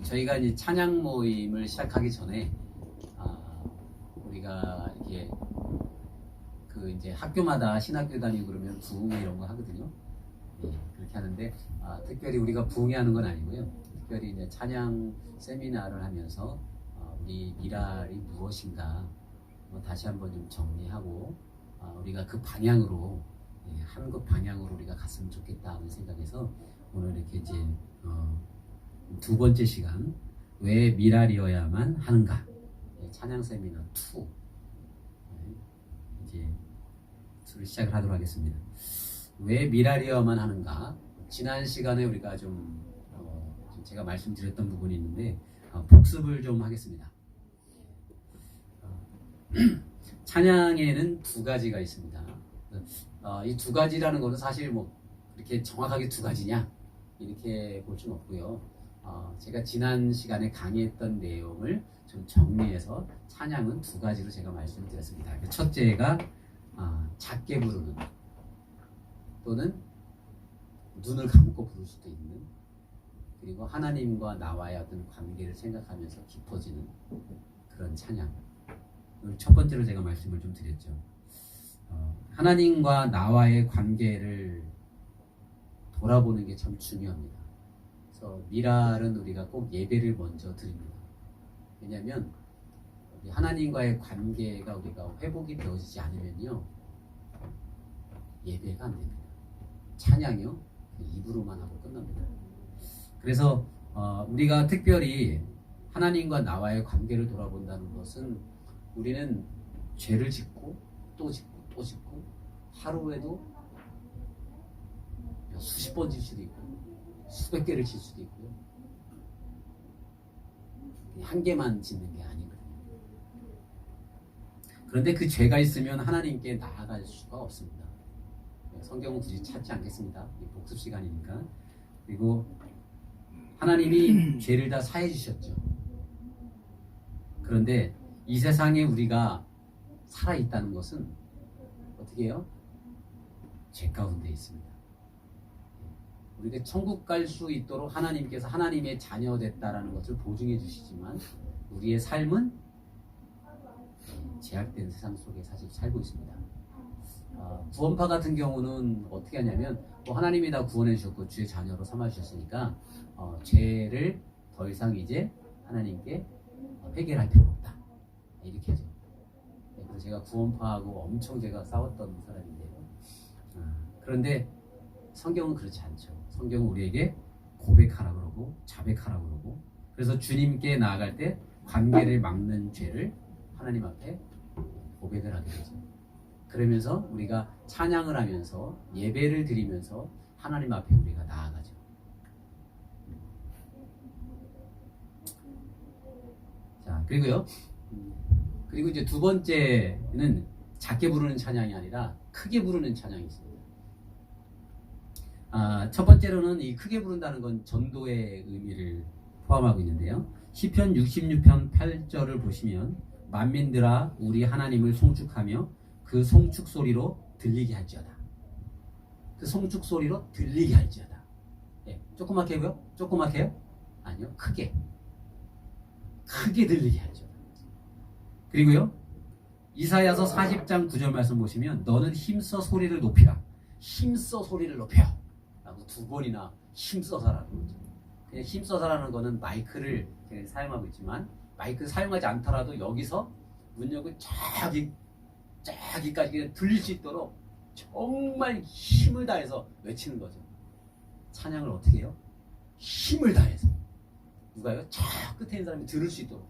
저희가 이제 찬양 모임을 시작하기 전에 우리가 이렇게 이제 학교마다 신학교 다니고 그러면 부흥회 이런 거 하거든요. 예, 그렇게 하는데 특별히 우리가 부흥회 하는 건 아니고요. 특별히 이제 찬양 세미나를 하면서 우리 미랄이 무엇인가 다시 한번 좀 정리하고 우리가 그 방향으로 한국 방향으로 우리가 갔으면 좋겠다 하는 생각에서 오늘 이렇게 이제 두 번째 시간 왜 미랄이어야만 하는가 찬양 세미나 2 이제 시작을 하도록 하겠습니다. 왜 미랄이어야만 하는가? 지난 시간에 우리가 좀 제가 말씀드렸던 부분이 있는데 복습을 좀 하겠습니다. 찬양에는 두 가지가 있습니다. 이 두 가지라는 것은 사실 뭐 이렇게 정확하게 두 가지냐 이렇게 볼 수는 없고요. 제가 지난 시간에 강의했던 내용을 좀 정리해서 찬양은 두 가지로 제가 말씀을 드렸습니다. 첫째가 작게 부르는 또는 눈을 감고 부를 수도 있는 그리고 하나님과 나와의 어떤 관계를 생각하면서 깊어지는 그런 찬양. 첫 번째로 제가 말씀을 좀 드렸죠. 하나님과 나와의 관계를 돌아보는 게 참 중요합니다. 그래서 미랄은 우리가 꼭 예배를 먼저 드립니다. 왜냐하면 하나님과의 관계가 우리가 회복이 되어지지 않으면요 예배가 안 됩니다. 찬양이요 입으로만 하고 끝납니다. 그래서 우리가 특별히 하나님과 나와의 관계를 돌아본다는 것은 우리는 죄를 짓고 또 짓고 또 짓고 하루에도 수십 번 질 수도 있고 수백 개를 질 수도 있고요. 한 개만 짓는 게 아니거든요. 그런데 그 죄가 있으면 하나님께 나아갈 수가 없습니다. 성경은 굳이 찾지 않겠습니다. 복습 시간이니까. 그리고 하나님이 죄를 다 사해 주셨죠. 그런데 이 세상에 우리가 살아있다는 것은 어떻게 해요? 죄 가운데 있습니다. 우리가 천국 갈 수 있도록 하나님께서 하나님의 자녀 됐다라는 것을 보증해 주시지만 우리의 삶은 제약된 세상 속에 사실 살고 있습니다. 구원파 같은 경우는 어떻게 하냐면 하나님이 다 구원해 주셨고 주의 자녀로 삼아 주셨으니까 죄를 더 이상 이제 하나님께 회개할 필요 없다 이렇게 하죠. 그래서 제가 구원파하고 엄청 제가 싸웠던 사람인데요. 그런데 성경은 그렇지 않죠. 성경은 우리에게 고백하라 그러고 자백하라 그러고 그래서 주님께 나아갈 때 관계를 막는 죄를 하나님 앞에 고백을 하게 되죠. 그러면서 우리가 찬양을 하면서 예배를 드리면서 하나님 앞에 우리가 나아가죠. 자, 그리고요. 그리고 이제 두 번째는 작게 부르는 찬양이 아니라 크게 부르는 찬양이 있습니다. 첫 번째로는 이 크게 부른다는 건 전도의 의미를 포함하고 있는데요. 시편 66편 8절을 보시면 만민들아 우리 하나님을 송축하며 그 송축 소리로 들리게 할지어다. 그 송축 소리로 들리게 할지어다. 조그맣게 해요? 조그맣게요? 아니요. 크게 들리게 할지어다. 그리고요. 이사야서 40장 9절 말씀 보시면 너는 힘써 소리를 높이라. 힘써 소리를 높여. 라고 두 번이나 힘써서라고 그러죠. 그냥 힘써서라는 거는 마이크를 사용하고 있지만 마이크 사용하지 않더라도 여기서 문 열고 저기까지 그냥 들릴 수 있도록 정말 힘을 다해서 외치는 거죠. 찬양을 어떻게 해요? 힘을 다해서. 누가요? 저 끝에 있는 사람이 들을 수 있도록.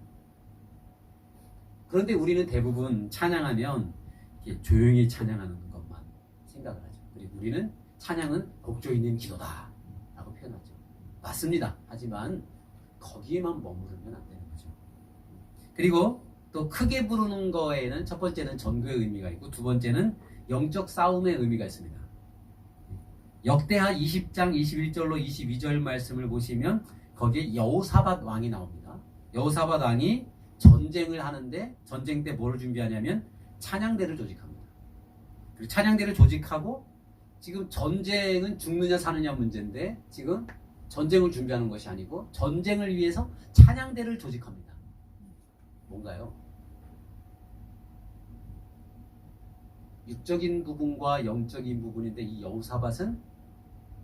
그런데 우리는 대부분 찬양하면 조용히 찬양하는 것만 생각을 하죠. 그리고 우리는 찬양은 곡조 있는 기도다 라고 표현하죠. 맞습니다. 하지만 거기에만 머무르면 안 되는 거죠. 그리고 또 크게 부르는 거에는 첫 번째는 전도의 의미가 있고 두 번째는 영적 싸움의 의미가 있습니다. 역대하 20장 21절로 22절 말씀을 보시면 거기에 여호사밧 왕이 나옵니다. 여호사밧 왕이 전쟁을 하는데 전쟁 때 뭐를 준비하냐면 찬양대를 조직합니다. 그리고 찬양대를 조직하고 지금 전쟁은 죽느냐 사느냐 문제인데 지금 전쟁을 준비하는 것이 아니고 전쟁을 위해서 찬양대를 조직합니다. 뭔가요? 육적인 부분과 영적인 부분인데 이 여호사밧은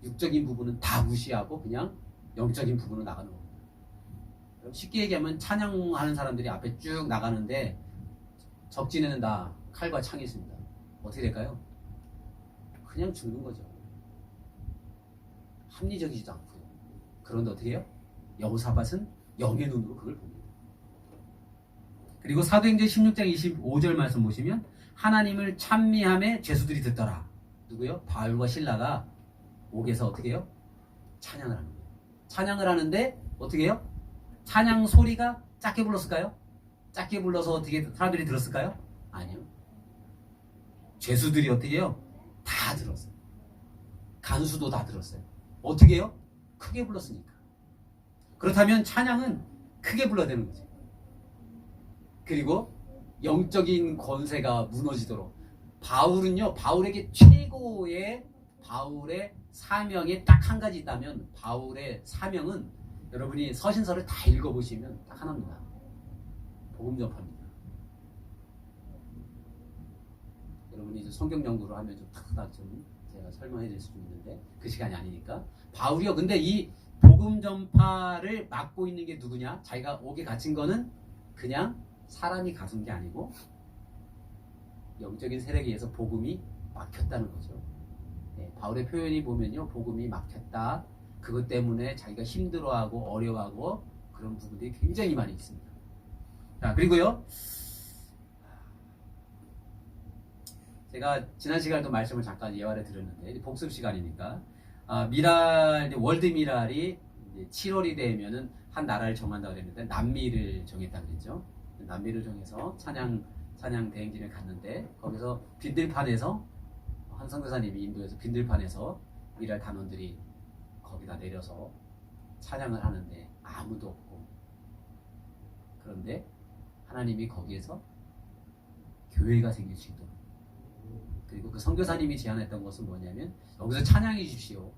육적인 부분은 다 무시하고 그냥 영적인 부분으로 나가는 겁니다. 쉽게 얘기하면 찬양하는 사람들이 앞에 쭉 나가는데 적진에는 다 칼과 창이 있습니다. 어떻게 될까요? 그냥 죽는 거죠. 합리적이지도 않고요. 그런데 어떻게 해요? 여호사밧은 영의 눈으로 그걸 봅니다. 그리고 사도행전 16장 25절 말씀 보시면 하나님을 찬미함에 죄수들이 듣더라. 누구요? 바울과 실라가 옥에서 어떻게 해요? 찬양을 하는 거예요. 찬양을 하는데 어떻게 해요? 찬양 소리가 작게 불렀을까요? 작게 불러서 어떻게 사람들이 들었을까요? 아니요. 죄수들이 어떻게 해요? 다 들었어요. 간수도 다 들었어요. 어떻게 해요? 크게 불렀으니까. 그렇다면 찬양은 크게 불러야 되는 거지. 그리고 영적인 권세가 무너지도록 바울은요, 바울에게 최고의 바울의 사명이 딱 한 가지 있다면 바울의 사명은 여러분이 서신서를 다 읽어보시면 딱 하나입니다. 복음 전파입니다. 여러분이 이제 성경 연구를 하면 좀 탁탁 좀 제가 설명해 드릴 수도 있는데 그 시간이 아니니까 바울이요. 근데 이 복음 전파를 맡고 있는 게 누구냐? 자기가 옥에 갇힌 거는 그냥 사람이 가둔 게 아니고 영적인 세력에 의해서 복음이 막혔다는 거죠. 네, 바울의 표현이 보면요, 복음이 막혔다. 그것 때문에 자기가 힘들어하고 어려워하고 그런 부분들이 굉장히 많이 있습니다. 자, 그리고요, 제가 지난 시간에도 말씀을 잠깐 예화를 드렸는데 복습 시간이니까 미랄 월드 미랄이 7월이 되면은 한 나라를 정한다고 그랬는데 남미를 정했다고 그랬죠. 남미를 정해서 찬양 대행진을 갔는데 거기서 빈들판에서 한 선교사님이 인도에서 빈들판에서 미랄 단원들이 거기다 내려서 찬양을 하는데 아무도 없고 그런데 하나님이 거기에서 교회가 생길 수 있도록 그리고 그 선교사님이 제안했던 것은 뭐냐면 여기서 찬양해 주십시오.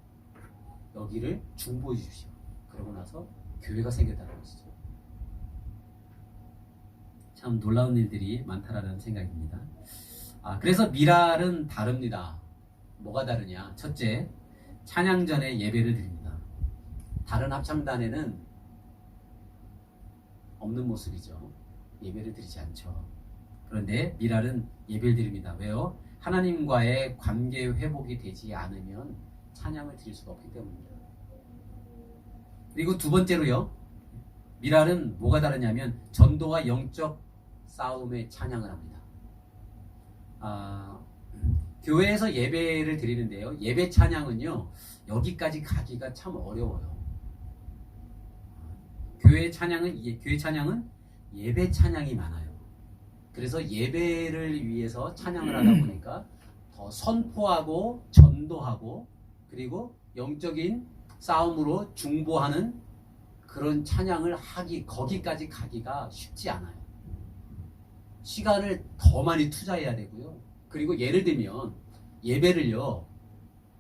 여기를 중보해 주십시오. 그러고 나서 교회가 생겼다는 것이죠. 참 놀라운 일들이 많다라는 생각입니다. 그래서 미랄은 다릅니다. 뭐가 다르냐? 첫째, 찬양 전에 예배를 드립니다. 다른 합창단에는 없는 모습이죠. 예배를 드리지 않죠. 그런데 미랄은 예배를 드립니다. 왜요? 하나님과의 관계 회복이 되지 않으면 찬양을 드릴 수가 없기 때문입니다. 그리고 두 번째로요, 미랄은 뭐가 다르냐면 전도와 영적 싸움에 찬양을 합니다. 교회에서 예배를 드리는데요, 예배 찬양은요 여기까지 가기가 참 어려워요. 교회 찬양은 예배 찬양이 많아요. 그래서 예배를 위해서 찬양을 하다 보니까 더 선포하고 전도하고 그리고 영적인 싸움으로 중보하는 그런 찬양을 거기까지 가기가 쉽지 않아요. 시간을 더 많이 투자해야 되고요. 그리고 예를 들면 예배를요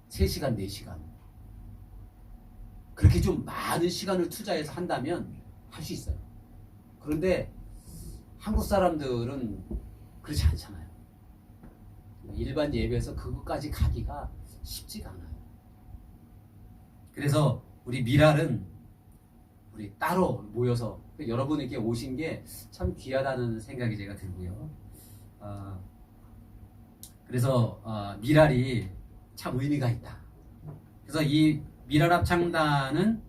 3시간, 4시간 그렇게 좀 많은 시간을 투자해서 한다면 할 수 있어요. 그런데 한국 사람들은 그렇지 않잖아요. 일반 예배에서 그것까지 가기가 쉽지가 않아요. 그래서 우리 미랄은 우리 따로 모여서 여러분에게 오신 게 참 귀하다는 생각이 제가 들고요. 그래서 미랄이 참 의미가 있다. 그래서 이 미랄 합창단은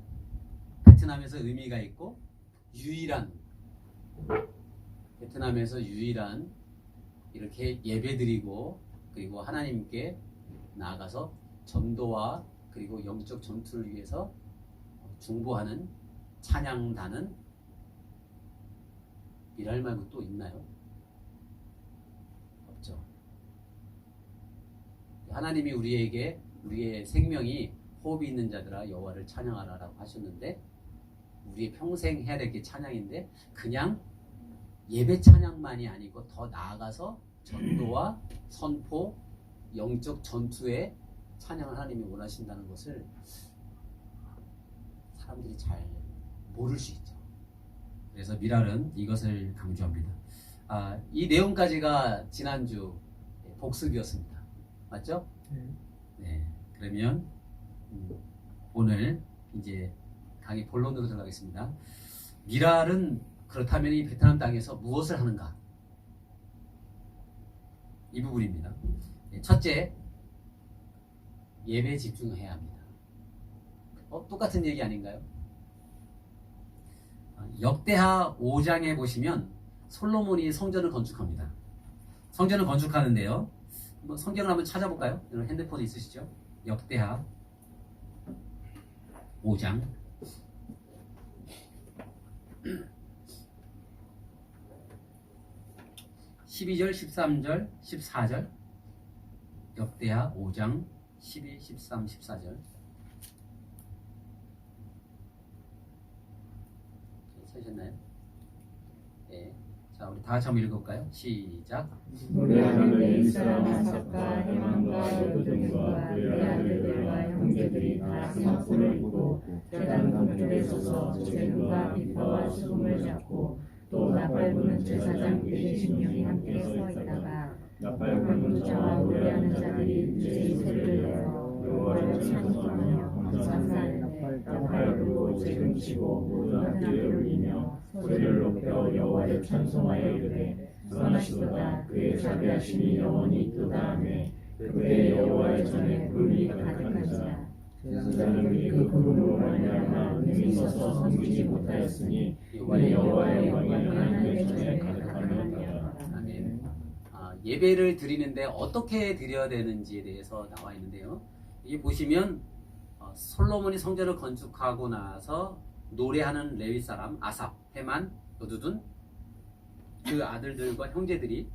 베트남에서 의미가 있고 베트남에서 유일한 이렇게 예배드리고 그리고 하나님께 나아가서 전도와 그리고 영적 전투를 위해서 중보하는 찬양단은 미랄 말고 또 있나요? 없죠. 하나님이 우리에게 우리의 생명이 호흡이 있는 자들아 여호와를 찬양하라라고 하셨는데 우리의 평생 해야 될 게 찬양인데 그냥 예배 찬양만이 아니고 더 나아가서 전도와 선포, 영적 전투에 찬양을 하나님이 원하신다는 것을 사람들이 잘 모를 수 있죠. 그래서 미랄은 이것을 강조합니다. 이 내용까지가 지난주 복습이었습니다. 맞죠? 네. 그러면 오늘 이제 강의 본론으로 들어가겠습니다. 미랄은 그렇다면 이 베트남 땅에서 무엇을 하는가? 이 부분입니다. 첫째, 예배에 집중해야 합니다. 똑같은 얘기 아닌가요? 역대하 5장에 보시면 솔로몬이 성전을 건축합니다. 성전을 건축하는데요. 성경을 한번 찾아볼까요? 여러분 핸드폰 있으시죠? 역대하 5장 12절, 13절, 14절. 역대하 5장 12, 13, 14절. 찾으셨나요? 네. 자, 우리 다 같이 한번 읽어볼까요? 시작. 노래하는 이스라엘 하석과 해만과 여도중과 그의 아들들과 형제들이 다 스마포를 입고 제단 건물에 서서 제금과 비파와 수금을 잡고 또 나팔 부는 제사장 120명이 함께 서 있다가 나팔 부는 자와 노래하는 자들이 이제 소리를 내어 여호와를 찬송하며 감사하는데 나팔 불고 제금 치고 모든 악기를 울리며 소리를 높여 여호와를 찬송하여 이르되 선하시도다 그의 자비하심이 영원히 있도다 하매 그때 여호와의 전에 구름이 가득한지라 제사장들이 그 구름으로 말미암아 능히 서서 섬기지 못하였으니 이는 여호와의 영광이 하나님의 전에 가득함이었다. 아멘. 예배를 드리는데 어떻게 드려야 되는지에 대해서 나와 있는데요. 이게 보시면 솔로몬이 성전을 건축하고 나서 노래하는 레위 사람 아삽, 헤만, 여두둔 그 아들들과 형제들이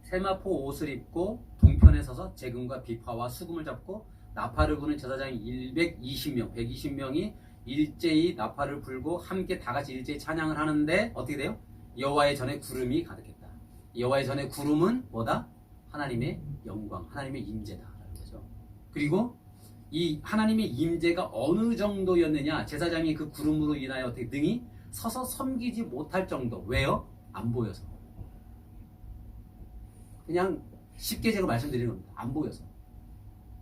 세마포 옷을 입고 동편에 서서 제금과 비파와 수금을 잡고 나팔을 부는 제사장 120명, 120명이 일제히 나팔을 불고 함께 다 같이 일제히 찬양을 하는데 어떻게 돼요? 여호와의 전에 구름이 가득했다. 여호와의 전에 구름은 뭐다? 하나님의 영광, 하나님의 임재다라는 거죠. 그리고 이 하나님의 임재가 어느 정도였느냐? 제사장이 그 구름으로 인하여 어떻게 능히 서서 섬기지 못할 정도. 왜요? 안 보여서. 그냥 쉽게 제가 말씀드리는 겁니다. 안 보여서.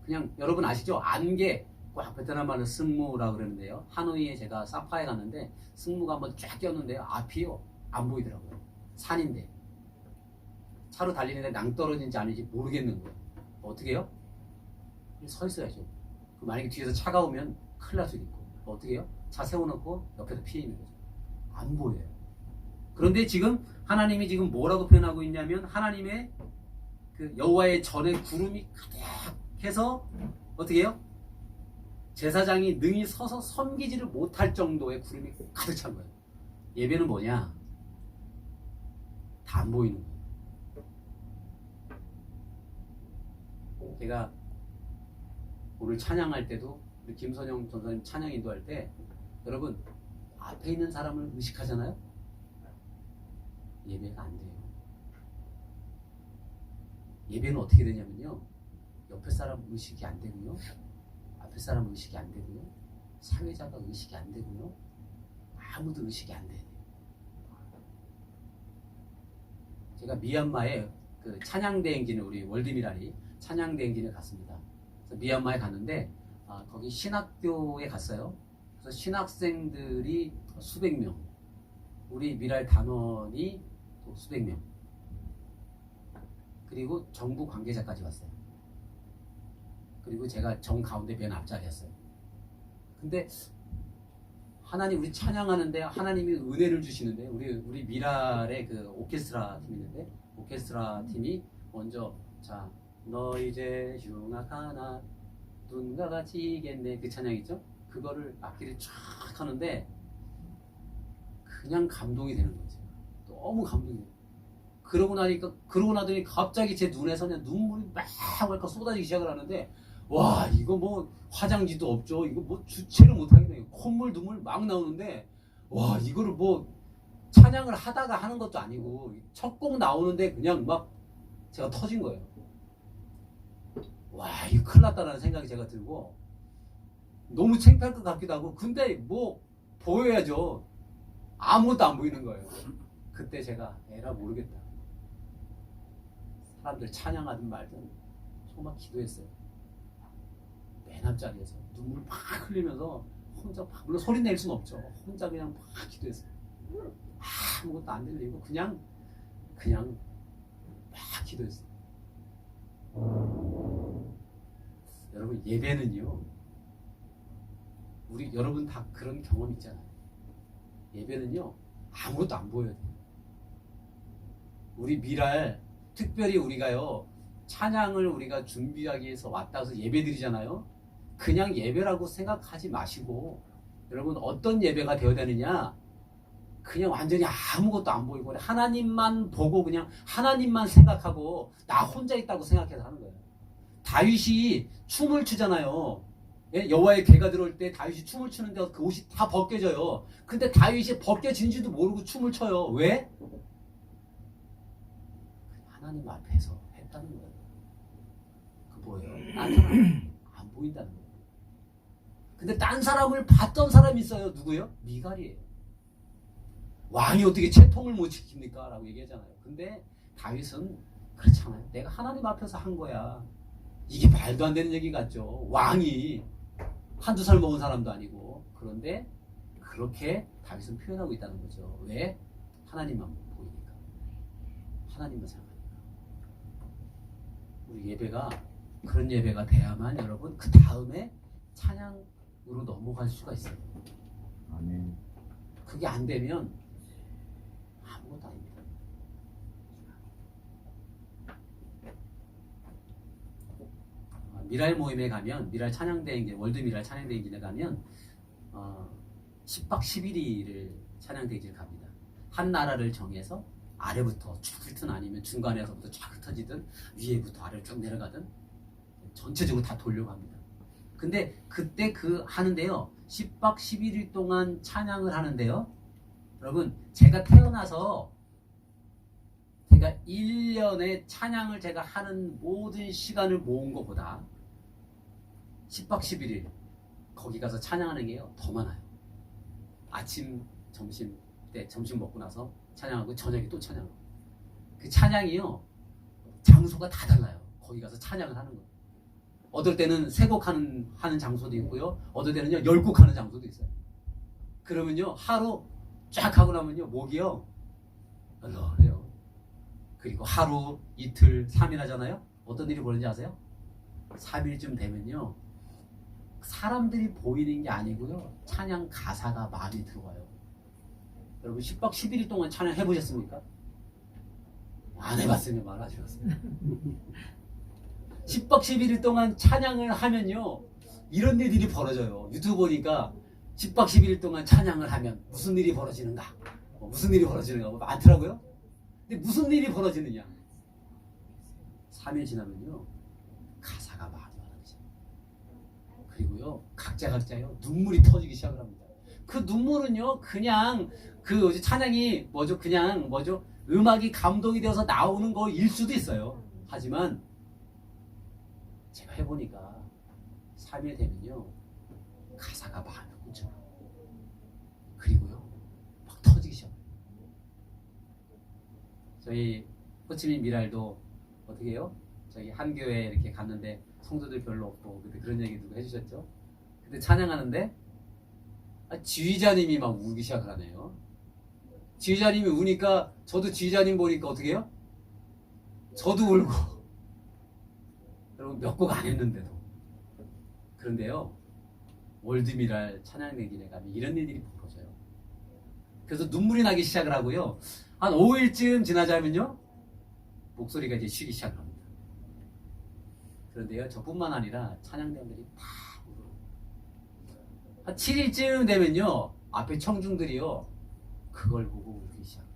그냥 여러분 아시죠? 안개, 꽉 베트남 말로 승무라고 그러는데요. 하노이에 제가 사파에 갔는데 승무가 한번 쫙 꼈는데요. 앞이요. 안 보이더라고요. 산인데. 차로 달리는데 낭떠러진지 아닌지 모르겠는 거예요. 어떻게 해요? 서 있어야죠. 만약에 뒤에서 차가 오면 큰일 날 수도 있고. 어떻게 해요? 차 세워놓고 옆에서 피해 있는 거죠. 안 보여요. 그런데 지금 하나님이 지금 뭐라고 표현하고 있냐면 하나님의 그 여호와의 전에 구름이 가득해서 어떻게 해요? 제사장이 능히 서서 섬기지를 못할 정도의 구름이 가득 찬 거예요. 예배는 뭐냐? 다 안 보이는 거예요. 제가 오늘 찬양할 때도 우리 김선영 전사님 찬양 인도할 때 여러분 앞에 있는 사람을 의식하잖아요. 예배가 안 돼요. 예배는 어떻게 되냐면요. 옆에 사람 의식이 안 되고요. 앞에 사람 의식이 안 되고요. 사회자가 의식이 안 되고요. 아무도 의식이 안 돼요. 제가 미얀마에 그 찬양대행진을 우리 월드미랄이 찬양대행진에 갔습니다. 그래서 미얀마에 갔는데 거기 신학교에 갔어요. 그래서 신학생들이 수백 명, 우리 미랄 단원이 또 수백 명, 그리고 정부 관계자까지 왔어요. 그리고 제가 정 가운데 맨 앞자리였어요. 근데 하나님 우리 찬양하는데 하나님이 은혜를 주시는데 우리 미랄의 그 오케스트라 팀이 있는데 오케스트라 팀이 먼저 자 너 이제 흉악하나 눈과 같이 이겠네 그 찬양 있죠? 그거를 악기를 쫙 하는데 그냥 감동이 되는 거죠. 너무 감동이 돼요. 그러고 나더니 갑자기 제 눈에서 그냥 눈물이 막 쏟아지기 시작을 하는데 와 이거 뭐 화장지도 없죠. 이거 뭐 주체를 못하겠네. 콧물 눈물 막 나오는데 와 이거를 뭐 찬양을 하다가 하는 것도 아니고 첫 곡 나오는데 그냥 막 제가 터진 거예요. 와 이거 큰일 났다라는 생각이 제가 들고 너무 창피할 것 같기도 하고 근데 뭐 보여야죠. 아무것도 안 보이는 거예요. 그때 제가 에라 모르겠다. 사람들 찬양하든 말든 정말 기도했어요. 맨 앞자리에서 눈물 막 흘리면서 혼자 막, 물론 소리 낼 수는 없죠. 혼자 그냥 막 기도했어요. 아무것도 안 들리고 그냥 막 기도했어요. 여러분 예배는요. 우리 여러분 다 그런 경험 있잖아요. 예배는요 아무것도 안 보여야 돼요. 우리 미랄 특별히 우리가요 찬양을 우리가 준비하기 위해서 왔다 해서 예배 드리잖아요. 그냥 예배라고 생각하지 마시고 여러분 어떤 예배가 되어야 되느냐, 그냥 완전히 아무것도 안 보이고 하나님만 보고 그냥 하나님만 생각하고 나 혼자 있다고 생각해서 하는 거예요. 다윗이 춤을 추잖아요. 예? 여호와의 괴가 들어올 때 다윗이 춤을 추는데 그 옷이 다 벗겨져요. 근데 다윗이 벗겨진지도 모르고 춤을 춰요. 왜? 하나님 앞에서 했다는 거예요. 그 뭐예요? 딴 사람 안 보인다는 거예요. 근데 딴 사람을 봤던 사람이 있어요. 누구요? 미갈이에요. 왕이 어떻게 채통을 못 지킵니까? 라고 얘기하잖아요. 근데 다윗은 그렇잖아요. 내가 하나님 앞에서 한 거야. 이게 말도 안 되는 얘기 같죠. 왕이 한두 살 먹은 사람도 아니고. 그런데 그렇게 다윗은 표현하고 있다는 거죠. 왜? 하나님만 보이니까. 하나님만 생각하니까. 우리 예배가 그런 예배가 돼야만 여러분 그 다음에 찬양으로 넘어갈 수가 있어요. 아멘. 그게 안 되면 아무것도 아닙니다. 미랄 모임에 가면, 미랄 찬양대행진, 월드 미랄 찬양대행진에 가면 10박 11일을 찬양대행진을 갑니다. 한 나라를 정해서 아래부터 쭉 훑든 아니면 중간에서부터 쫙 흩어지든 위에부터 아래로 쭉 내려가든 전체적으로 다 돌려갑니다. 근데 그때 하는데요 10박 11일 동안 찬양을 하는데요 여러분 제가 태어나서 제가 1년에 찬양을 제가 하는 모든 시간을 모은 것보다 10박 11일 거기 가서 찬양하는 게요 더 많아요. 아침 점심 때 점심 먹고 나서 찬양하고 저녁에 또 찬양하고 그 찬양이요 장소가 다 달라요. 거기 가서 찬양을 하는 거예요. 어떨 때는 3곡 하는 장소도 있고요 어떨 때는요 10곡 하는 장소도 있어요. 그러면요 하루 쫙 하고 나면요 목이요 얼얼해요. 그리고 하루 이틀 3일 하잖아요. 어떤 일이 벌어지는지 아세요? 3일쯤 되면요 사람들이 보이는 게 아니고요 찬양 가사가 마음에 들어와요. 여러분 10박 11일 동안 찬양 해보셨습니까? 안 해봤으면 말하지 마세요. 10박 11일 동안 찬양을 하면요 이런 일들이 벌어져요. 유튜브 보니까 10박 11일 동안 찬양을 하면 무슨 일이 벌어지는가 무슨 일이 벌어지는가 많더라고요. 근데 무슨 일이 벌어지느냐 3일 지나면요 가사가 마음에 와닿죠. 그리고요 각자요 눈물이 터지기 시작을 합니다. 그 눈물은요 그냥 그 찬양이 그냥 음악이 감동이 되어서 나오는 거일 수도 있어요. 하지만 제가 해보니까 3일 되면요 가사가 마음에 꽂혀요. 그리고요 막 터지기 시작해요. 저희 호치민 미랄도 어떻게 해요? 저희 한 교회 이렇게 갔는데 성도들 별로 없고 그때 그런 얘기 누가 해주셨죠? 그때 찬양하는데 지휘자님이 막 울기 시작을 하네요. 지휘자님이 우니까 저도 지휘자님 보니까 어떻게 해요? 저도 울고 여러분 몇 곡 안 했는데도. 그런데요 월드미랄 찬양대행진에 가면 이런 일들이 벌어져요. 그래서 눈물이 나기 시작을 하고요 한 5일쯤 지나자면요 목소리가 이제 쉬기 시작을 합니다. 그런데요 저뿐만 아니라 찬양대원들이 다 울어요. 한 7일쯤 되면요 앞에 청중들이요 그걸 보고 울기 시작해요.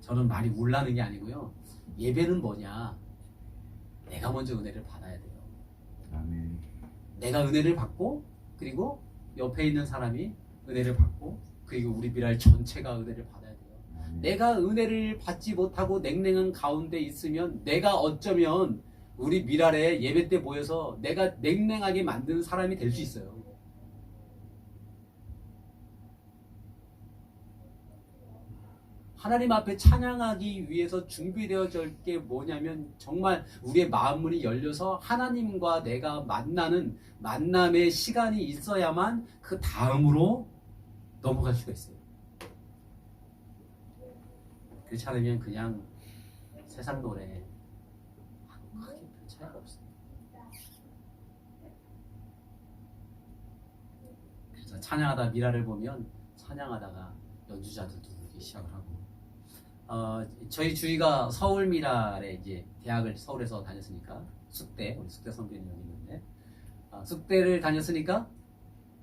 저는 많이 울라는 게 아니고요 예배는 뭐냐 내가 먼저 은혜를 받아야 돼요. 아멘. 내가 은혜를 받고 그리고 옆에 있는 사람이 은혜를 받고 그리고 우리 미랄 전체가 은혜를 받아야 돼요. 내가 은혜를 받지 못하고 냉랭한 가운데 있으면 내가 어쩌면 우리 미랄에 예배 때 모여서 내가 냉랭하게 만드는 사람이 될 수 있어요. 하나님 앞에 찬양하기 위해서 준비되어질 게 뭐냐면 정말 우리의 마음문이 열려서 하나님과 내가 만나는 만남의 시간이 있어야만 그 다음으로 넘어갈 수가 있어요. 그렇지 않으면 그냥 세상 노래 크게 별 차이가 없어요. 그래서 찬양하다 미라를 보면 찬양하다가 연주자들도 그렇게 시작을 하고 저희 주위가 서울 미랄에 이제 대학을 서울에서 다녔으니까 숙대 우리 숙대 선배님 여기 있는데 숙대를 다녔으니까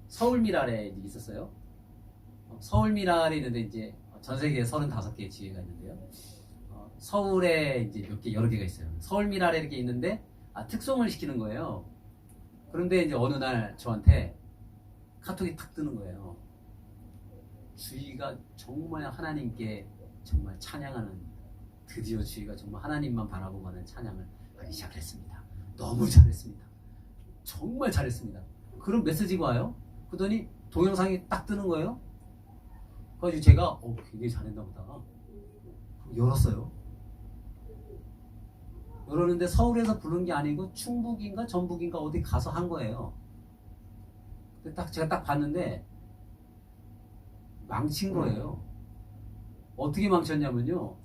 서울 미랄에 있었어요. 서울 미랄에 있는데 이제 전 세계에 35개의 지회가 있는데요. 서울에 이제 몇 개 여러 개가 있어요. 서울 미랄에 이렇게 있는데 특송을 시키는 거예요. 그런데 이제 어느 날 저한테 카톡이 탁 뜨는 거예요. 주위가 정말 하나님께 정말 찬양하는 드디어 주위가 정말 하나님만 바라보고 하는 찬양을 하기 시작했습니다. 너무 잘했습니다. 정말 잘했습니다. 그런 메시지가 와요. 그러더니 동영상이 딱 뜨는 거예요. 그래서 제가 굉장히 잘했나 보다. 열었어요. 열었는데 서울에서 부른 게 아니고 충북인가 전북인가 어디 가서 한 거예요. 제가 딱 봤는데 망친 거예요. 어떻게 망쳤냐면요.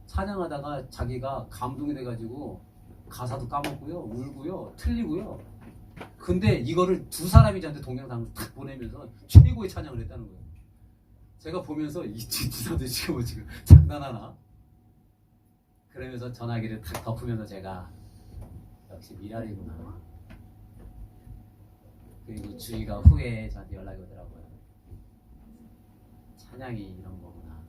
찬양하다가 자기가 감동이 돼가지고 가사도 까먹고요. 울고요. 틀리고요. 근데 이거를 두 사람이 저한테 동영상을 딱 보내면서 최고의 찬양을 했다는 거예요. 제가 보면서 이 사람들 지금 장난하나? 그러면서 전화기를 탁 덮으면서 제가 역시 미랄이구나. 그리고 주희가 후에 저한테 연락이 오더라고요. 찬양이 이런 거구나.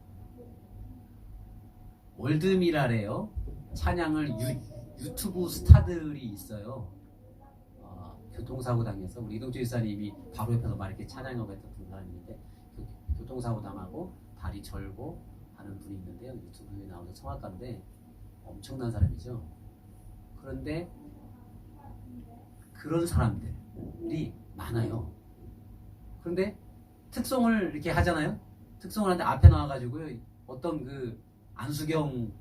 월드미랄에요. 찬양을 유튜브 스타들이 있어요. 교통사고 당해서 우리 이동주 집사님이 바로 옆에서 막 이렇게 찬양하고 했던 사람이 있는데 교통사고 당하고 다리 절고 하는 분이 있는데요. 유튜브에 나오는 성악가인데 엄청난 사람이죠. 그런데 그런 사람들이 많아요. 그런데 특송을 이렇게 하잖아요. 특송을 하는데 앞에 나와가지고 어떤 그 안수경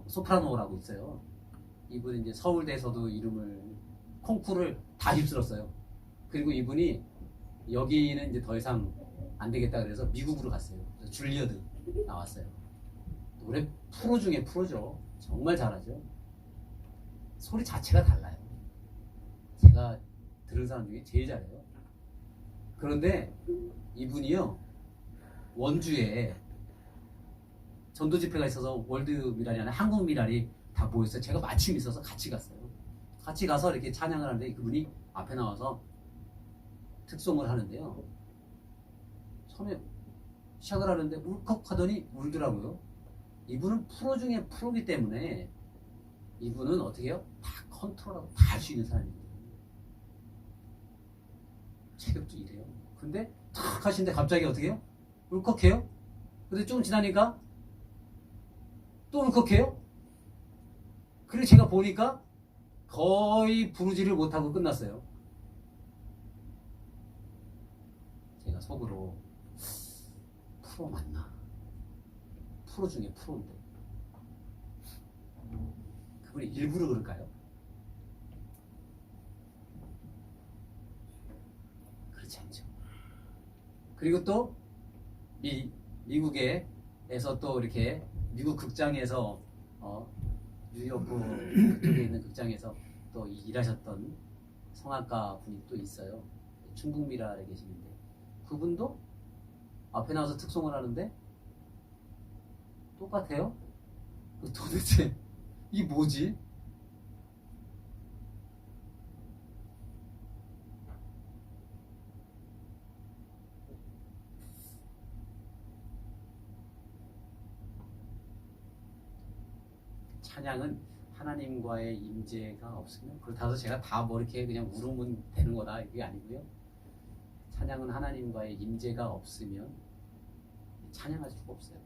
소프라노라고 있어요. 이분이 이제 서울대에서도 이름을 콩쿠르를 다 휩쓸었어요. 그리고 이분이 여기는 이제 더 이상 안 되겠다 그래서 미국으로 갔어요. 그래서 줄리어드 나왔어요. 노래 프로 중에 프로죠. 정말 잘하죠. 소리 자체가 달라요. 제가 들은 사람 중에 제일 잘해요. 그런데 이분이요 원주에 전도 집회가 있어서 월드 미랄이 아니라 한국 미랄이 다 모였어요. 제가 마침 있어서 같이 갔어요. 같이 가서 이렇게 찬양을 하는데 그분이 앞에 나와서 특송을 하는데요. 처음에 시작을 하는데 울컥하더니 울더라고요. 이분은 프로 중에 프로기 때문에 이분은 어떻게 해요? 다 컨트롤하고 다 할 수 있는 사람입니다. 체격도 이래요. 근데 탁 하시는데 갑자기 어떻게 해요? 울컥해요? 근데 좀 지나니까 또 울컥해요? 그리고 제가 보니까 거의 부르지를 못하고 끝났어요. 제가 속으로 프로 맞나? 프로 중에 프로인데 그분이 일부러 그럴까요? 그렇지 않죠. 그리고 또 미국에서 또 이렇게 미국 극장에서 뉴욕 그쪽에 있는 극장에서 또 일하셨던 성악가 분이 또 있어요. 충북미랄에 계시는데 그분도 앞에 나와서 특송을 하는데 똑같아요. 도대체 이게 뭐지? 찬양은 하나님과의 임재가 없으면 그렇다고 해서 제가 다 뭐 이렇게 그냥 울으면 되는 거다 이게 아니고요. 찬양은 하나님과의 임재가 없으면 찬양할 수가 없어요.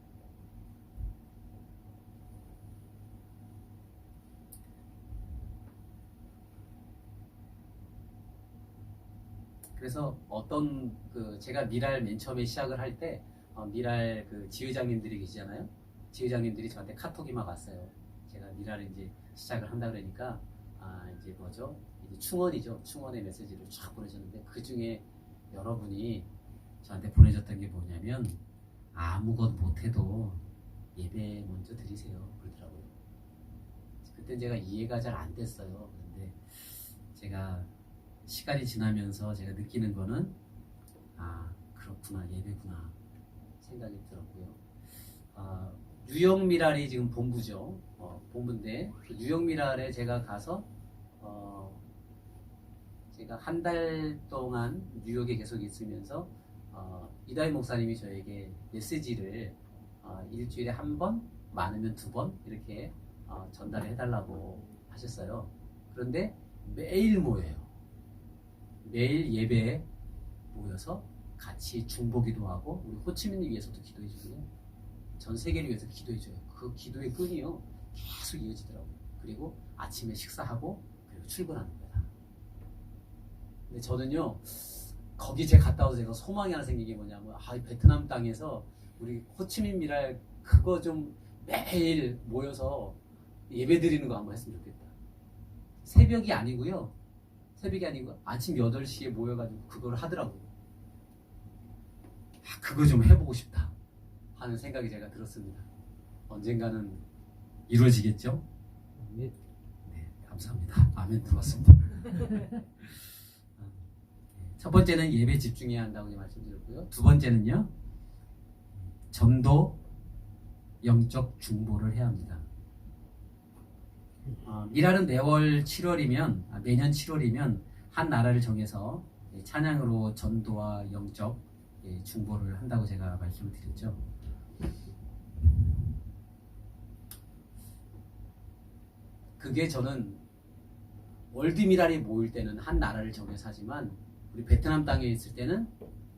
그래서 어떤 제가 미랄 맨 처음에 시작을 할 때 미랄 지회장님들이 계시잖아요. 지회장님들이 저한테 카톡이 막 왔어요. 제가 미랄을 이제 시작을 한다 그러니까 이제 뭐죠? 이제 충원이죠. 충원의 메시지를 쫙 보내줬는데 그 중에 여러분이 저한테 보내줬던 게 뭐냐면 아무것 못해도 예배 먼저 드리세요 그러더라고요. 그때 제가 이해가 잘 안 됐어요. 그런데 제가 시간이 지나면서 제가 느끼는 거는 그렇구나, 예배구나 생각이 들었고요. 뉴욕 미랄이 지금 본부죠. 본부인데 그 뉴욕 미랄에 제가 가서 제가 한 달 동안 뉴욕에 계속 있으면서 이다희 목사님이 저에게 메시지를 일주일에 한 번, 많으면 2번 이렇게 전달을 해달라고 하셨어요. 그런데 매일 모여요. 매일 예배에 모여서 같이 중보기도 하고 우리 호치민을 위해서도 기도해주고요. 전 세계를 위해서 기도해줘요. 그 기도의 끈이요 계속 이어지더라고요. 그리고 아침에 식사하고 그리고 출근하는 거다. 근데 저는요 거기 제가 갔다 와서 제가 소망이 하나 생긴 게 뭐냐면 베트남 땅에서 우리 호치민 미랄 그거 좀 매일 모여서 예배 드리는 거 한번 했으면 좋겠다. 새벽이 아니고요. 새벽이 아니고 아침 8시에 모여가지고 그걸 하더라고요. 그거 좀 해보고 싶다 하는 생각이 제가 들었습니다. 언젠가는 이루어지겠죠? 네, 감사합니다. 아멘 들었습니다. 첫 번째는 예배 집중해야 한다고 말씀드렸고요. 두 번째는요. 전도 영적 중보를 해야 합니다. 미랄은 매년 7월이면 한 나라를 정해서 찬양으로 전도와 영적 중보를 한다고 제가 말씀을 드렸죠. 그게 저는 월드미랄이 모일 때는 한 나라를 정해서 하지만 우리 베트남 땅에 있을 때는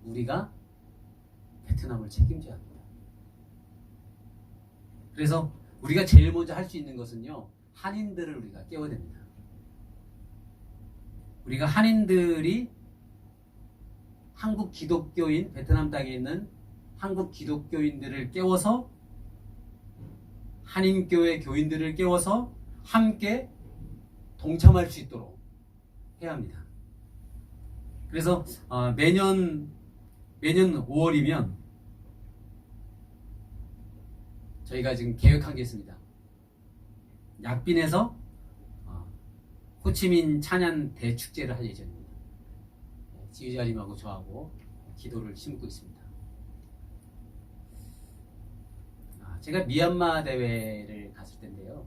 우리가 베트남을 책임져야 합니다. 그래서 우리가 제일 먼저 할 수 있는 것은요. 한인들을 우리가 깨워야 됩니다. 우리가 한인들이 한국 기독교인, 베트남 땅에 있는 한국 기독교인들을 깨워서 한인교회 교인들을 깨워서 함께 동참할 수 있도록 해야 합니다. 그래서 매년 5월이면 저희가 지금 계획한 게 있습니다. 약빈에서 호치민 찬양 대축제를 할 예정입니다. 지휘자님하고 저하고 기도를 심고 있습니다. 제가 미얀마 대회를 갔을 텐데요.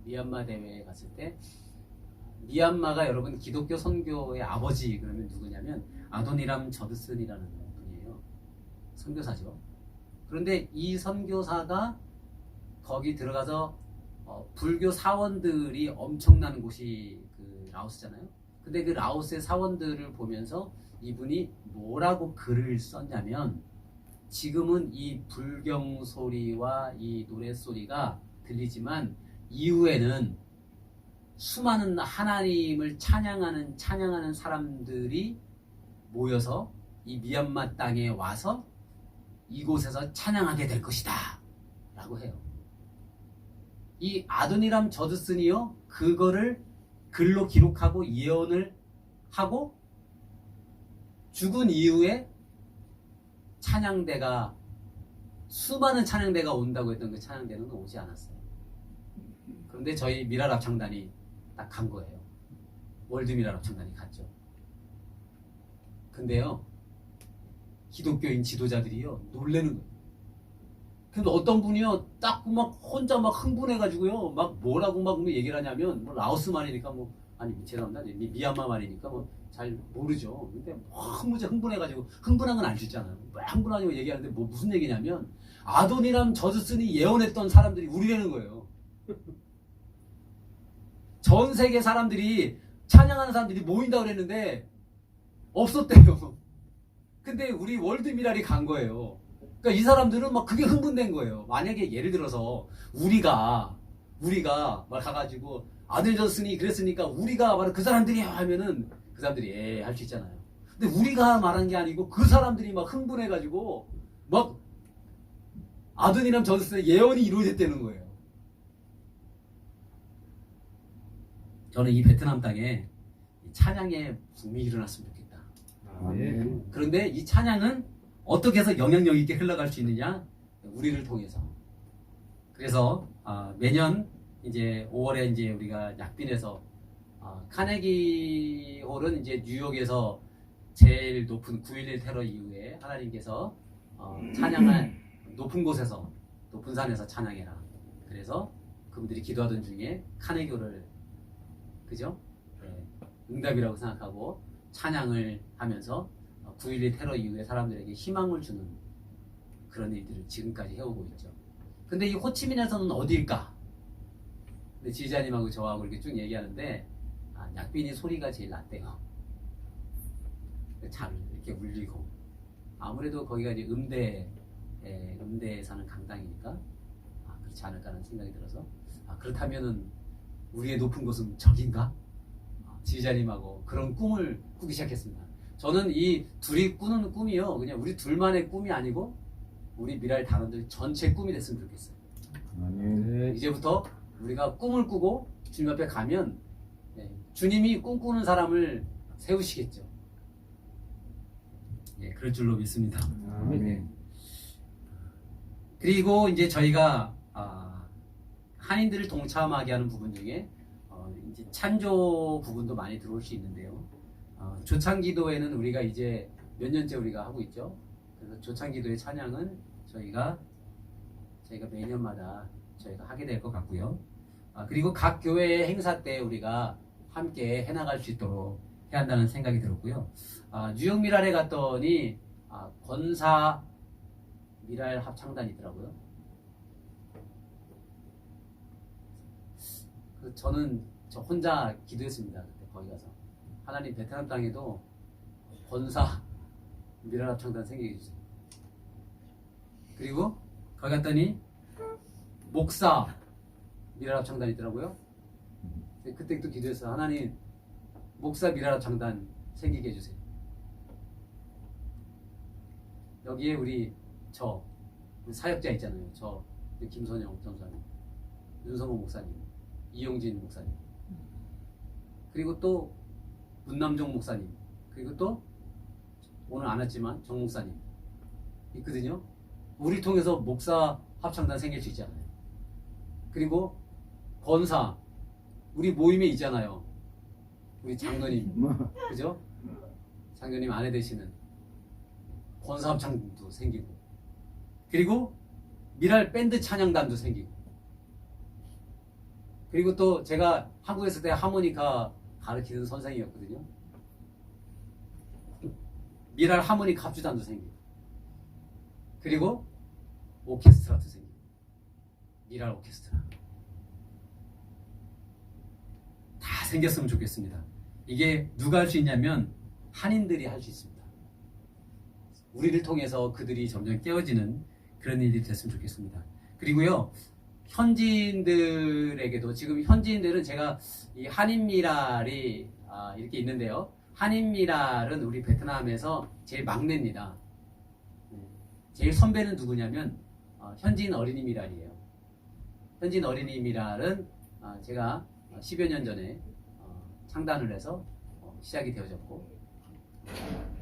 미얀마 대회에 갔을 때 미얀마가 여러분 기독교 선교의 아버지 그러면 누구냐면 아도니람 저드슨이라는 분이에요. 선교사죠. 그런데 이 선교사가 거기 들어가서 불교 사원들이 엄청난 곳이 라오스잖아요. 근데 그 라오스의 사원들을 보면서 이분이 뭐라고 글을 썼냐면 지금은 이 불경 소리와 이 노래 소리가 들리지만 이후에는 수많은 하나님을 찬양하는 사람들이 모여서 이 미얀마 땅에 와서 이곳에서 찬양하게 될 것이다 라고 해요. 이 아도니람 저드슨이요 그거를 글로 기록하고 예언을 하고 죽은 이후에 찬양대가 수많은 찬양대가 온다고 했던 그 찬양대는 오지 않았어요. 그런데 저희 미랄 합창단이 딱 간 거예요. 월드 미랄 합창단이 갔죠. 근데요 기독교인 지도자들이요 놀래는 거예요. 근데 어떤 분이요 딱 막 혼자 막 흥분해가지고요 막 뭐라고 막 얘기를 하냐면 뭐 라오스 말이니까 뭐 아니 죄송합니다 미얀마 말이니까 뭐 잘 모르죠. 근데 흥분해가지고 흥분한 건 알 수 있잖아요. 흥분하냐고 얘기하는데 뭐 무슨 얘기냐면 아도니람 저드슨이 예언했던 사람들이 우리라는 거예요. 전 세계 사람들이 찬양하는 사람들이 모인다고 그랬는데 없었대요. 근데 우리 월드미랄이 간 거예요. 그러니까 이 사람들은 막 그게 흥분된 거예요. 만약에 예를 들어서 우리가 막 가가지고 아들 저드슨이 그랬으니까 우리가 바로 그 사람들이야 하면은 그 사람들이 할 수 있잖아요. 근데 우리가 말한 게 아니고 그 사람들이 막 흥분해가지고 막 아도니람 전설의 예언이 이루어졌다는 거예요. 저는 이 베트남 땅에 찬양의 붐이 일어났으면 좋겠다. 아멘. 그런데 이 찬양은 어떻게 해서 영향력 있게 흘러갈 수 있느냐? 우리를 통해서. 그래서 매년 이제 5월에 이제 우리가 약빈에서 카네기 홀은 이제 뉴욕에서 제일 높은 9.11 테러 이후에 하나님께서 찬양할 높은 곳에서 높은 산에서 찬양해라. 그래서 그분들이 기도하던 중에 카네기 홀을 그죠? 네, 응답이라고 생각하고 찬양을 하면서 9.11 테러 이후에 사람들에게 희망을 주는 그런 일들을 지금까지 해오고 있죠. 근데 이 호치민에서는 어디일까? 근데 지휘자님하고 저하고 이렇게 쭉 얘기하는데 약빈이 소리가 제일 낫대요. 잘 이렇게 울리고 아무래도 거기가 이제 음대에 사는 강당이니까 그렇지 않을까라는 생각이 들어서 그렇다면은 우리의 높은 곳은 저긴가? 지휘자님하고 그런 꿈을 꾸기 시작했습니다. 저는 이 둘이 꾸는 꿈이요, 그냥 우리 둘만의 꿈이 아니고 우리 미랄 단원들 전체 꿈이 됐으면 좋겠어요. 아멘. 이제부터 우리가 꿈을 꾸고 주님 앞에 가면 주님이 꿈꾸는 사람을 세우시겠죠. 그럴 줄로 믿습니다. 아멘. 그리고 이제 저희가 한인들을 동참하게 하는 부분 중에 이제 찬조 부분도 많이 들어올 수 있는데요. 조창기도에는 우리가 이제 몇 년째 우리가 하고 있죠. 그래서 조창기도의 찬양은 저희가 매년마다 저희가 하게 될 것 같고요. 그리고 각 교회의 행사 때 우리가 함께 해나갈 수 있도록 해야 한다는 생각이 들었고요. 뉴욕 미랄에 갔더니 권사 미랄 합창단이 있더라고요. 저는 저 혼자 기도했습니다. 그때 거기 가서 하나님 베트남 땅에도 권사 미랄 합창단 생기게 해주세요. 그리고 거기 갔더니 목사 미랄 합창단이 있더라고요. 그때 또 기도했어요. 하나님 목사 미랄 합창단 생기게 해주세요. 여기에 우리 사역자 있잖아요. 저 김선영 전사님, 윤성호 목사님, 이용진 목사님, 그리고 또 문남정 목사님, 그리고 또 오늘 안 왔지만 정 목사님 있거든요. 우리 통해서 목사 합창단 생길 수 있잖아요. 그리고 권사 우리 모임에 있잖아요. 우리 장로님, 그죠? 장로님 아내 되시는 권사 합창도 생기고, 그리고 미랄 밴드 찬양단도 생기고, 그리고 또 제가 한국에 있을 때 하모니카 가르치는 선생이었거든요. 미랄 하모니카 합주단도 생기고, 그리고 오케스트라도 생기고, 미랄 오케스트라 다 생겼으면 좋겠습니다. 이게 누가 할 수 있냐면 한인들이 할 수 있습니다. 우리를 통해서 그들이 점점 깨어지는 그런 일이 됐으면 좋겠습니다. 그리고요, 현지인들에게도, 지금 현지인들은 제가 이 한인미랄이 이렇게 있는데요. 한인미랄은 우리 베트남에서 제일 막내입니다. 제일 선배는 누구냐면 현지인 어린이 미랄이에요. 현지인 어린이 미랄은 제가 10여 년 전에 창단을 해서 시작이 되어졌고,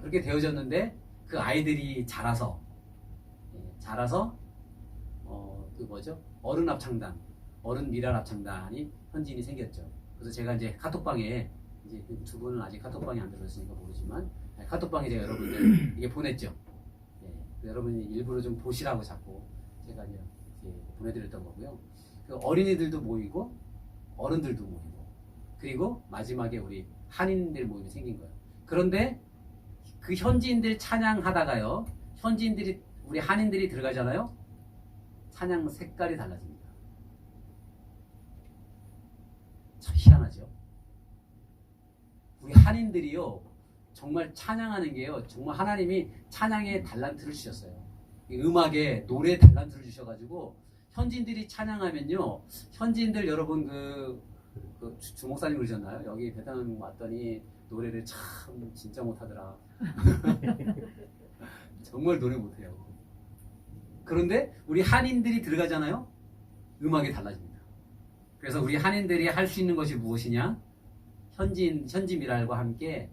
그렇게 되어졌는데 그 아이들이 자라서 어른 합창단, 어른 미랄 합창단이 현지인이 생겼죠. 그래서 제가 이제 카톡방에, 이제 두 분은 아직 카톡방에 안 들어있으니까 모르지만 카톡방에 제가 여러분들 이게 보냈죠. 여러분이 일부러 좀 보시라고 자꾸 제가 이제 보내드렸던 거고요. 그 어린이들도 모이고 어른들도 모이고, 그리고 마지막에 우리 한인들 모임이 생긴 거예요. 그런데 그 현지인들 찬양하다가요, 우리 한인들이 들어가잖아요. 찬양 색깔이 달라집니다. 참 희한하죠. 우리 한인들이요, 정말 찬양하는 게요, 정말 하나님이 찬양의 달란트를 주셨어요. 이 음악에 노래 달란트를 주셔가지고 현지인들이 찬양하면요, 현지인들 여러분 주 목사님 그러셨나요? 여기 베트남 왔더니 노래를 참 진짜 못하더라. 정말 노래 못해요. 그런데 우리 한인들이 들어가잖아요. 음악이 달라집니다. 그래서 우리 한인들이 할 수 있는 것이 무엇이냐? 현지 미랄과 함께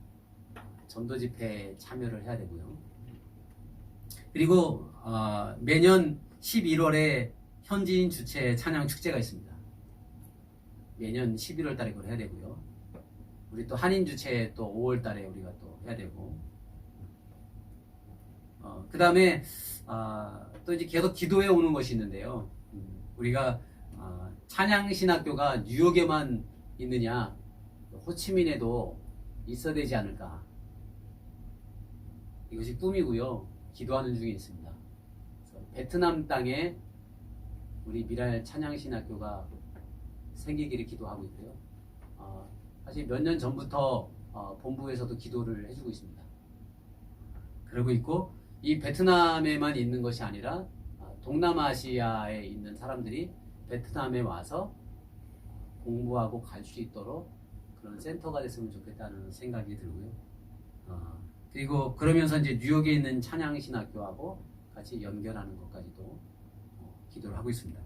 전도 집회에 참여를 해야 되고요. 그리고 매년 11월에 현지인 주최 찬양 축제가 있습니다. 매년 11월 달에 그걸 해야 되고요. 우리 또 한인 주최 또 5월 달에 우리가 또 해야 되고, 그 다음에 또 이제 계속 기도해 오는 것이 있는데요. 우리가 찬양신학교가 뉴욕에만 있느냐, 호치민에도 있어야 되지 않을까. 이것이 꿈이고요. 기도하는 중에 있습니다. 베트남 땅에 우리 미랄 찬양신학교가 생기기를 기도하고 있고요. 사실 몇 년 전부터 본부에서도 기도를 해주고 있습니다. 그러고 있고, 이 베트남에만 있는 것이 아니라 동남아시아에 있는 사람들이 베트남에 와서 공부하고 갈 수 있도록 그런 센터가 됐으면 좋겠다는 생각이 들고요. 그리고 그러면서 이제 뉴욕에 있는 찬양신학교하고 같이 연결하는 것까지도 기도를 하고 있습니다.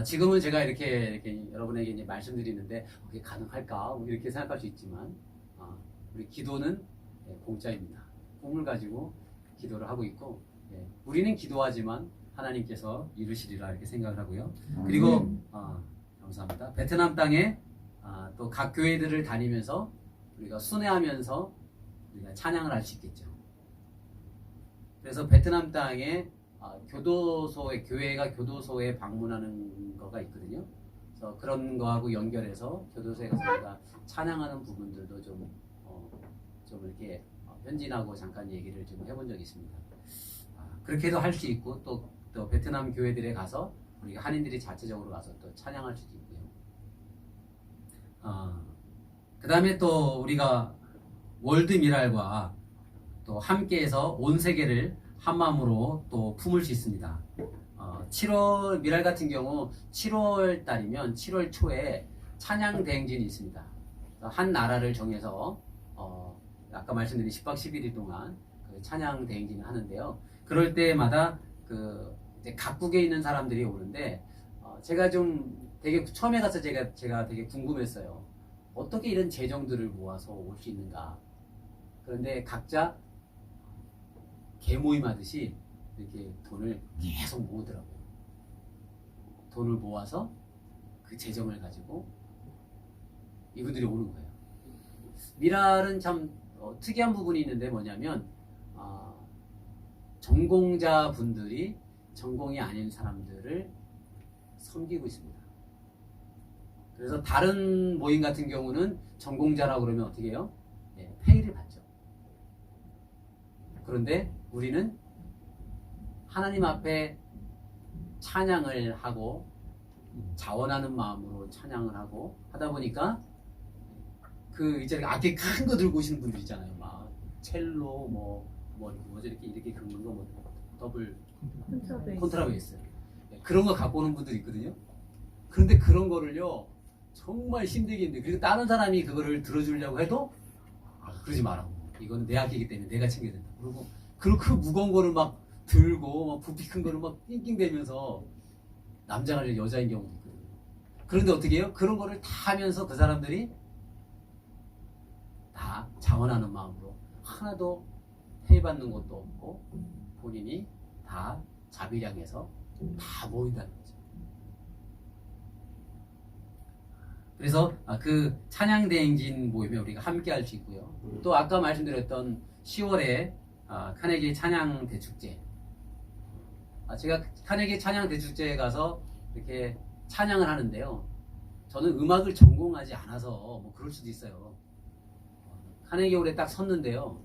지금은 제가 이렇게 여러분에게 이제 말씀드리는데 그게 가능할까 이렇게 생각할 수 있지만 우리 기도는 공짜입니다. 꿈을 가지고 기도를 하고 있고, 우리는 기도하지만 하나님께서 이루시리라 이렇게 생각을 하고요. 그리고 감사합니다. 베트남 땅에 또 각 교회들을 다니면서 우리가 순회하면서 우리가 찬양을 할 수 있겠죠. 그래서 베트남 땅에 교회가 교도소에 방문하는 거가 있거든요. 그래서 그런 거하고 연결해서 교도소에 가서 우리가 찬양하는 부분들도 좀 이렇게 현진하고 잠깐 얘기를 좀 해본 적이 있습니다. 그렇게도 할 수 있고, 또 베트남 교회들에 가서 우리가 한인들이 자체적으로 가서 또 찬양할 수도 있고요. 그 다음에 또 우리가 월드 미랄과 또 함께해서 온 세계를 한 마음으로 또 품을 수 있습니다. 7월 미랄 같은 경우 7월 달이면 7월 초에 찬양 대행진이 있습니다. 한 나라를 정해서 아까 말씀드린 10박 11일 동안 그 찬양 대행진을 하는데요. 그럴 때마다 이제 각국에 있는 사람들이 오는데 제가 좀 되게 처음에 가서 제가 되게 궁금했어요. 어떻게 이런 재정들을 모아서 올 수 있는가. 그런데 각자 개모임 하듯이 이렇게 돈을 계속 모으더라고요. 돈을 모아서 그 재정을 가지고 이분들이 오는 거예요. 미랄은 참 특이한 부분이 있는데 뭐냐면 전공자 분들이 전공이 아닌 사람들을 섬기고 있습니다. 그래서 다른 모임 같은 경우는 전공자라고 그러면 어떻게 해요? 페이를 받죠. 그런데 우리는 하나님 앞에 찬양을 하고 자원하는 마음으로 찬양을 하고 하다 보니까 그 이제 악기 큰 거 들고 오시는 분들 있잖아요. 막 첼로 뭐죠 이렇게 긁는 거 더블 콘트라베이스 그런 거 갖고 오는 분들이 있거든요. 그런데 그런 거를요 정말 힘들게 했는데, 그리고 다른 사람이 그거를 들어주려고 해도 그러지 마라고. 이거는 내 악기이기 때문에 내가 챙겨야 된다. 그리고 그 무거운 거를 막 들고 막 부피 큰 거를 막 낑낑대면서 남자가 아니라 여자인 경우도 있거든요. 그런데 어떻게 해요? 그런 거를 다 하면서 그 사람들이 다 자원하는 마음으로 하나도 페이받는 것도 없고 본인이 다 자비량해서 다 모인다는 거죠. 그래서 그 찬양대행진 모임에 우리가 함께 할 수 있고요. 또 아까 말씀드렸던 10월에 카네기 찬양대축제, 제가 카네기 찬양대축제에 가서 이렇게 찬양을 하는데요. 저는 음악을 전공하지 않아서 뭐 그럴 수도 있어요. 카네기 홀에 딱 섰는데요.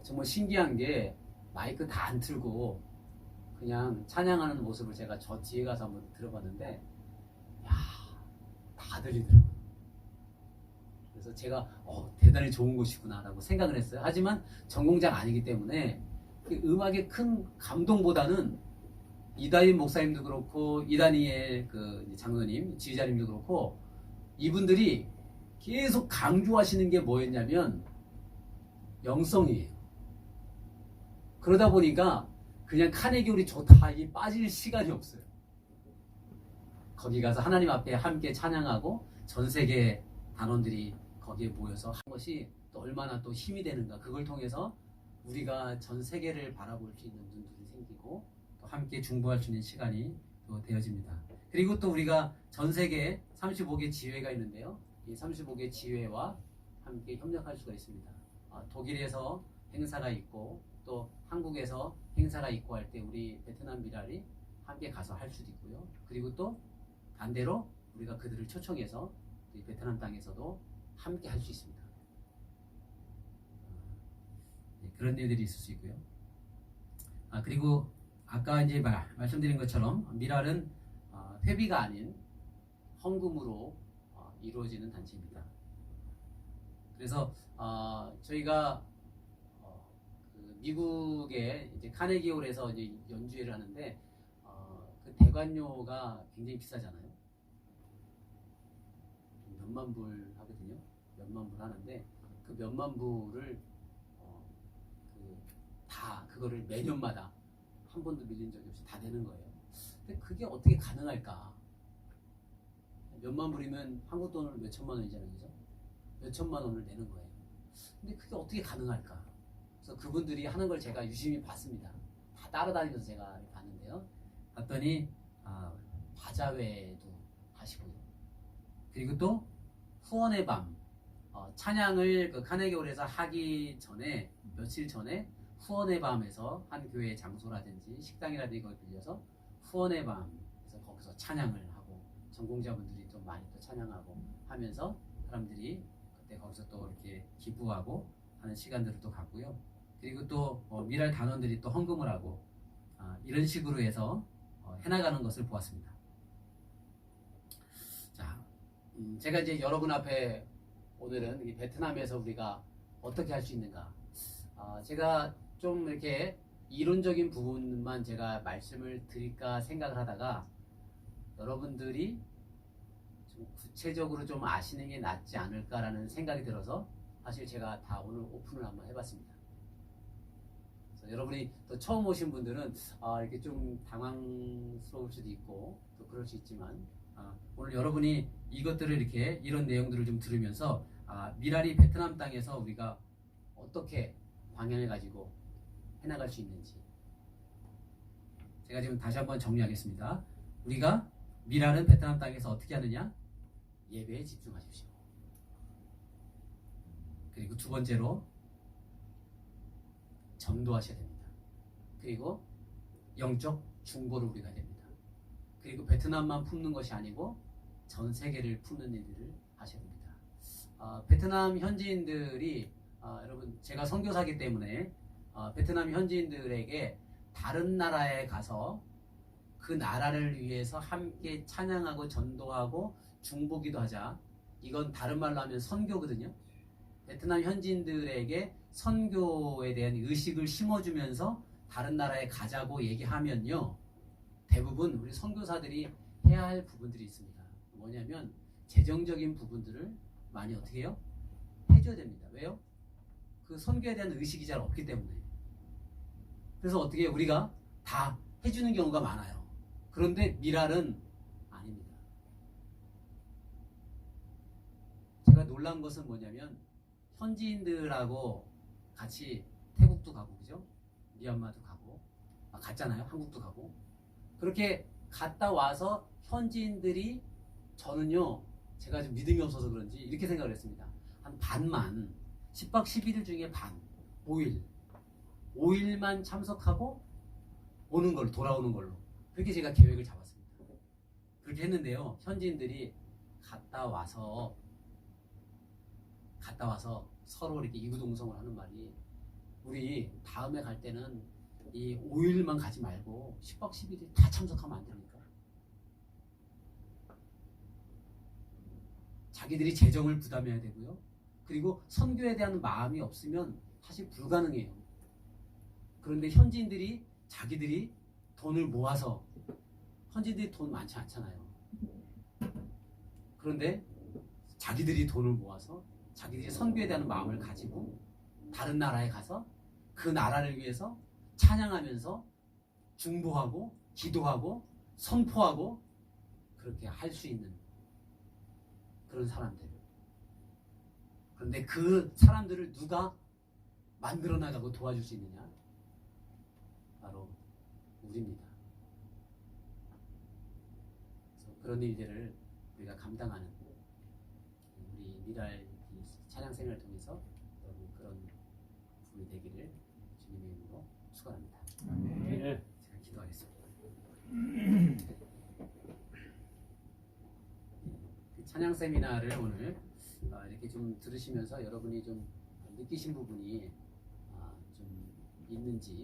정말 신기한 게 마이크 다 안 틀고 그냥 찬양하는 모습을 제가 저 뒤에 가서 한번 들어봤는데 다 들리더라고요. 그래서 제가 대단히 좋은 곳이구나 라고 생각을 했어요. 하지만 전공자가 아니기 때문에 그 음악의 큰 감동보다는 이다인 목사님도 그렇고 이다니엘 그 장로님 지휘자님도 그렇고 이분들이 계속 강조하시는 게 뭐였냐면 영성이에요. 그러다 보니까 그냥 카네기홀이 좋다 이 빠질 시간이 없어요. 거기 가서 하나님 앞에 함께 찬양하고 전 세계 단원들이 거기에 모여서 한 것이 또 얼마나 또 힘이 되는가. 그걸 통해서 우리가 전 세계를 바라볼 수 있는 눈들이 생기고 또 함께 중보할 수 있는 시간이 또 되어집니다. 그리고 또 우리가 전 세계에 35개 지회가 있는데요. 이 35개 지회와 함께 협력할 수가 있습니다. 독일에서 행사가 있고 또 한국에서 행사가 있고 할 때 우리 베트남 미랄이 함께 가서 할 수도 있고요. 그리고 또 반대로 우리가 그들을 초청해서 이 베트남 땅에서도 함께 할 수 있습니다. 그런 일들이 있을 수 있고요. 그리고 아까 이제 말씀드린 것처럼 미랄은 회비가 아닌 헌금으로 이루어지는 단체입니다. 그래서 저희가 그 미국의 이제 카네기홀에서 이제 연주회를 하는데 그 대관료가 굉장히 비싸잖아요. 몇만 불 하거든요. 몇만 불 하는데 그 몇만 불을 다 그거를 매년마다 한 번도 밀린 적이 없이 다 되는 거예요. 근데 그게 어떻게 가능할까? 몇만 불이면 한국 돈으로 몇 천만 원이잖아요, 그죠? 몇 천만 원을 내는 거예요. 근데 그게 어떻게 가능할까? 그래서 그분들이 하는 걸 제가 유심히 봤습니다. 다 따라다니면서 제가 봤는데요. 봤더니 바자회도 하시고요. 그리고 또 후원의 밤, 찬양을 그 카네기홀에서 하기 전에 며칠 전에 후원의 밤에서 한 교회의 장소라든지 식당이라든지 그걸 빌려서 후원의 밤에서 거기서 찬양을 하고 전공자분들이 또 많이 또 찬양하고 하면서 사람들이 그때 거기서 또 이렇게 기부하고 하는 시간들을 또 갖고요. 그리고 또 미랄 단원들이 또 헌금을 하고 이런 식으로 해서 해나가는 것을 보았습니다. 자, 제가 이제 여러분 앞에 오늘은 이 베트남에서 우리가 어떻게 할 수 있는가, 제가 좀 이렇게 이론적인 부분만 제가 말씀을 드릴까 생각을 하다가 여러분들이 좀 구체적으로 좀 아시는 게 낫지 않을까라는 생각이 들어서 사실 제가 다 오늘 오픈을 한번 해봤습니다. 그래서 여러분이 또 처음 오신 분들은 이렇게 좀 당황스러울 수도 있고 또 그럴 수 있지만 오늘 여러분이 이것들을 이렇게 이런 내용들을 좀 들으면서 미랄이 베트남 땅에서 우리가 어떻게 방향을 가지고 해나갈 수 있는지 제가 지금 다시 한번 정리하겠습니다. 우리가 미랄은 베트남 땅에서 어떻게 하느냐? 예배에 집중하십시오. 그리고 두 번째로 전도하셔야 됩니다. 그리고 영적 중보를 우리가 됩니다. 그리고 베트남만 품는 것이 아니고 전 세계를 품는 일들을 하셔야 됩니다. 베트남 현지인들이 여러분 제가 선교사기 때문에 베트남 현지인들에게 다른 나라에 가서 그 나라를 위해서 함께 찬양하고 전도하고 중보기도 하자. 이건 다른 말로 하면 선교거든요. 베트남 현지인들에게 선교에 대한 의식을 심어주면서 다른 나라에 가자고 얘기하면요, 대부분 우리 선교사들이 해야 할 부분들이 있습니다. 뭐냐면 재정적인 부분들을 많이 어떻게 해요? 해줘야 됩니다. 왜요? 그 선교에 대한 의식이 잘 없기 때문에. 그래서 어떻게 해요? 우리가 다 해주는 경우가 많아요. 그런데 미랄은 아닙니다. 제가 놀란 것은 뭐냐면 현지인들하고 같이 태국도 가고 그죠? 미얀마도 가고 갔잖아요. 한국도 가고. 그렇게 갔다 와서 현지인들이 저는요, 제가 좀 믿음이 없어서 그런지 이렇게 생각을 했습니다. 한 반만 10박 11일 중에 반 5일만 참석하고 오는 걸로, 돌아오는 걸로 그렇게 제가 계획을 잡았습니다. 그렇게 했는데요, 현지인들이 갔다 와서 서로 이렇게 이구동성을 하는 말이, 우리 다음에 갈 때는 이 5일만 가지 말고 10박 11일 다 참석하면 안 됩니까? 자기들이 재정을 부담해야 되고요. 그리고 선교에 대한 마음이 없으면 사실 불가능해요. 그런데 현지인들이 자기들이 돈을 모아서, 현지인들이 돈 많지 않잖아요. 그런데 자기들이 돈을 모아서 자기들이 선교에 대한 마음을 가지고 다른 나라에 가서 그 나라를 위해서 찬양하면서 중보하고 기도하고 선포하고 그렇게 할 수 있는 그런 사람들. 그런데 그 사람들을 누가 만들어 나가고 도와줄 수 있느냐? 바로 우리입니다. 그래서 그런 일들을 우리가 감당하는 우리 미랄 찬양 생활을 통해서 여러분 그런 분이 되기를 주님의 이름으로 축원합니다. 네. 제가 기도하겠습니다. 그 찬양 세미나를 오늘 이렇게 좀 들으시면서 여러분이 좀 느끼신 부분이 좀 있는지